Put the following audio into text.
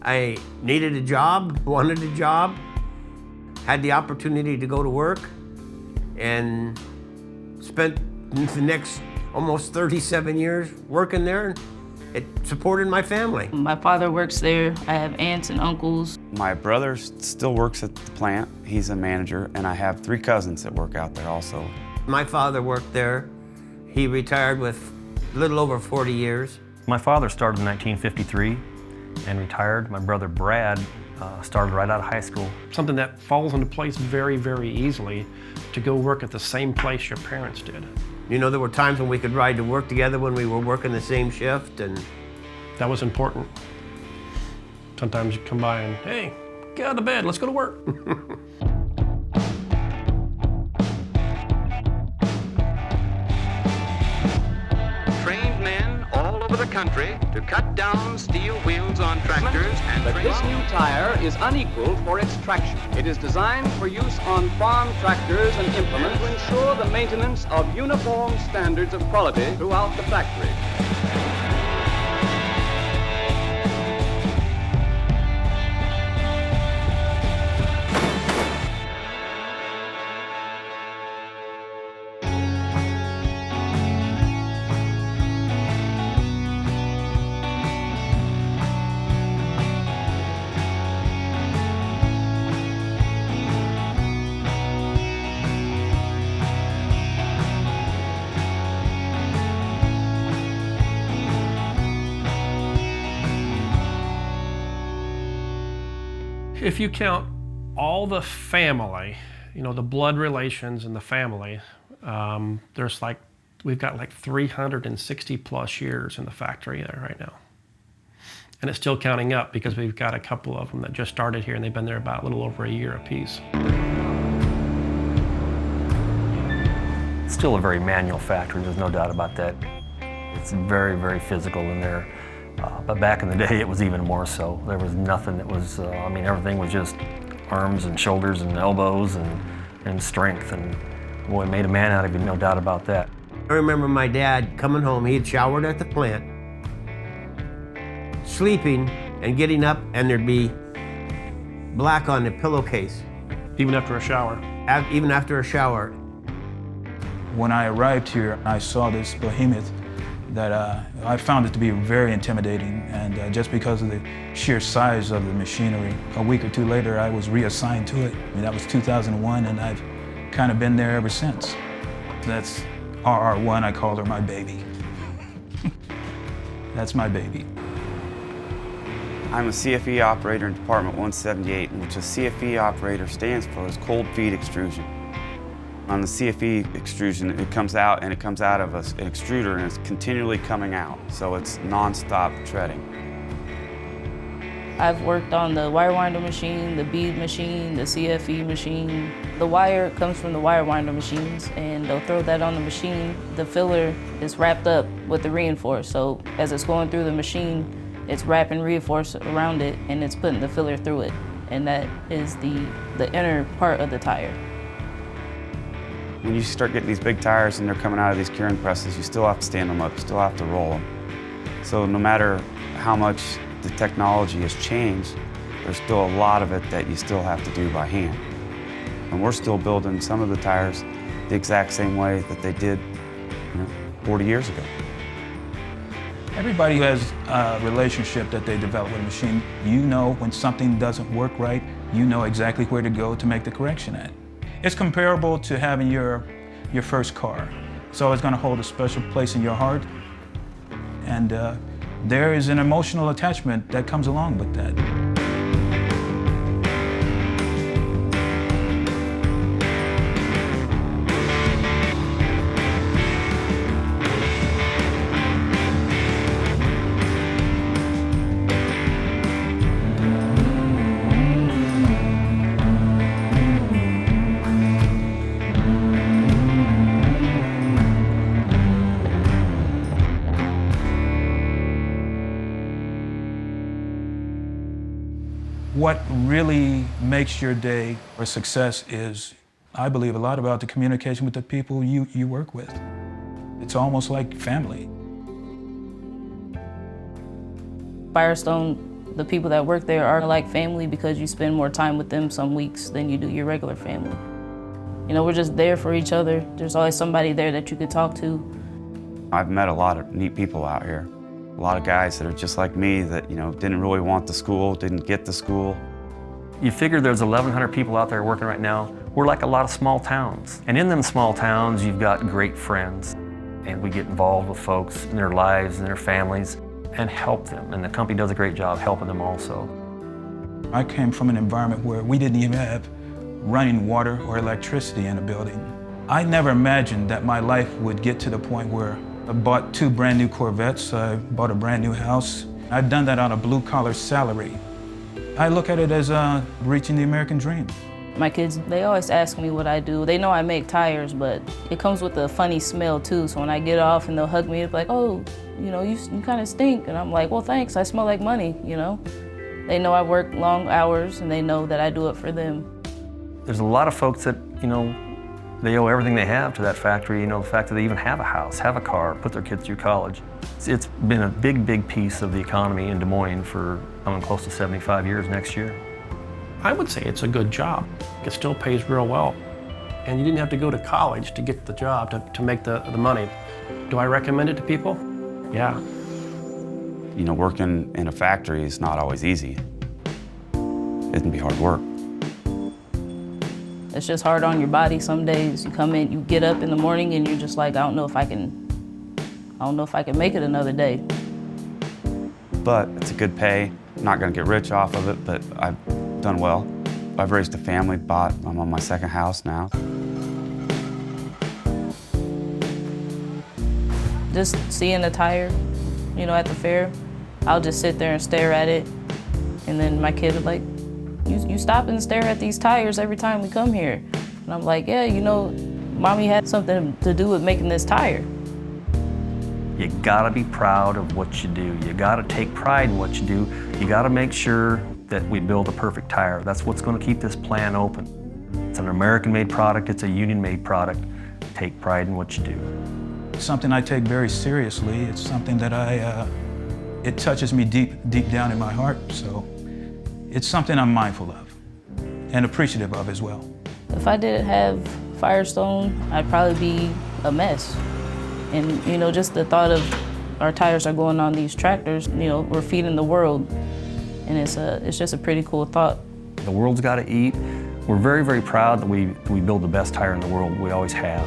I needed a job, wanted a job, had the opportunity to go to work, and spent the next almost 37 years working there. It supported my family. My father works there. I have aunts and uncles. My brother still works at the plant. He's a manager, and I have 3 cousins that work out there also. My father worked there. He retired with a little over 40 years. My father started in 1953 and retired. My brother Brad started right out of high school. Something that falls into place very, very easily to go work at the same place your parents did. You know, there were times when we could ride to work together when we were working the same shift, and That was important. Sometimes you come by and, hey, get out of bed, let's go to work. Trained men all over the country to cut down steel wheels on tractors and But this new tire is unequal for its traction. It is designed for use on farm tractors and implements to ensure the maintenance of uniform standards of quality throughout the factory. If you count all the family, you know, the blood relations in the family, we've got like 360 plus years in the factory there right now. And it's still counting up because we've got a couple of them that just started here and they've been there about a little over a year apiece. It's still a very manual factory, there's no doubt about that. It's very, very physical in there. But back in the day, it was even more so. There was nothing that was, I mean, everything was just arms and shoulders and elbows and strength. And boy, it made a man out of you, no doubt about that. I remember my dad coming home. He had showered at the plant, sleeping and getting up, and there'd be black on the pillowcase. Even after a shower. Even after a shower. When I arrived here, I saw this behemoth that I found it to be very intimidating, and just because of the sheer size of the machinery. A week or two later, I was reassigned to it. I mean, that was 2001, and I've kind of been there ever since. That's RR1, I call her my baby. That's my baby. I'm a CFE operator in Department 178, which a CFE operator stands for is cold feed extrusion. On the CFE extrusion, it comes out and it comes out of an extruder and it's continually coming out. So it's non-stop treading. I've worked on the wire winder machine, the bead machine, the CFE machine. The wire comes from the wire winder machines, and they'll throw that on the machine. The filler is wrapped up with the reinforce, so as it's going through the machine, it's wrapping reinforce around it and it's putting the filler through it. And that is the inner part of the tire. When you start getting these big tires and they're coming out of these curing presses, you still have to stand them up, you still have to roll them. So no matter how much the technology has changed, there's still a lot of it that you still have to do by hand. And we're still building some of the tires the exact same way that they did 40 years ago. Everybody has a relationship that they develop with a machine. You know when something doesn't work right, you know exactly where to go to make the correction at. It's comparable to having your first car. It's always going to hold a special place in your heart. And there is an emotional attachment that comes along with that. What really makes your day a success is, I believe, a lot about the communication with the people you work with. It's almost like family. Firestone The people that work there are like family because you spend more time with them some weeks than you do your regular family. You know, we're just there for each other. There's always somebody there that you could talk to. I've met a lot of neat people out here. A lot of guys that are just like me that, you know, didn't really want the school, didn't get the school. You figure there's 1,100 people out there working right now. We're like a lot of small towns. And in them small towns, you've got great friends. And we get involved with folks in their lives and their families and help them. And the company does a great job helping them also. I came from an environment where we didn't even have running water or electricity in a building. I never imagined that my life would get to the point where I bought 2 brand new Corvettes, I bought a brand new house. I've done that on a blue-collar salary. I look at it as reaching the American dream. My kids, they always ask me what I do. They know I make tires, but it comes with a funny smell too. So when I get off and they'll hug me, it's like, oh, you know, you kind of stink. And I'm like, well, thanks, I smell like money, you know. They know I work long hours and they know that I do it for them. There's a lot of folks that, you know, they owe everything they have to that factory, you know, the fact that they even have a house, have a car, put their kids through college. It's been a big, big piece of the economy in Des Moines for, I'm close to 75 years next year. I would say it's a good job. It still pays real well. And you didn't have to go to college to get the job, to make the money. Do I recommend it to people? Yeah. You know, working in a factory is not always easy. It can be hard work. It's just hard on your body some days. You come in, you get up in the morning and you're just like, I don't know if I can make it another day. But it's a good pay. I'm not gonna get rich off of it, but I've done well. I've raised a family, I'm on my 2nd house now. Just seeing a tire, you know, at the fair, I'll just sit there and stare at it. And then my kid would like, you stop and stare at these tires every time we come here. And I'm like, yeah, you know, Mommy had something to do with making this tire. You gotta be proud of what you do. You gotta take pride in what you do. You gotta make sure that we build a perfect tire. That's what's gonna keep this plant open. It's an American-made product, it's a union-made product. Take pride in what you do. It's something I take very seriously. It's something that it touches me deep down in my heart. So it's something I'm mindful of and appreciative of as well. If I didn't have Firestone, I'd probably be a mess. And you know, just the thought of our tires are going on these tractors, you know, we're feeding the world. And it's just a pretty cool thought. The world's gotta eat. We're very, very proud that we build the best tire in the world. We always have.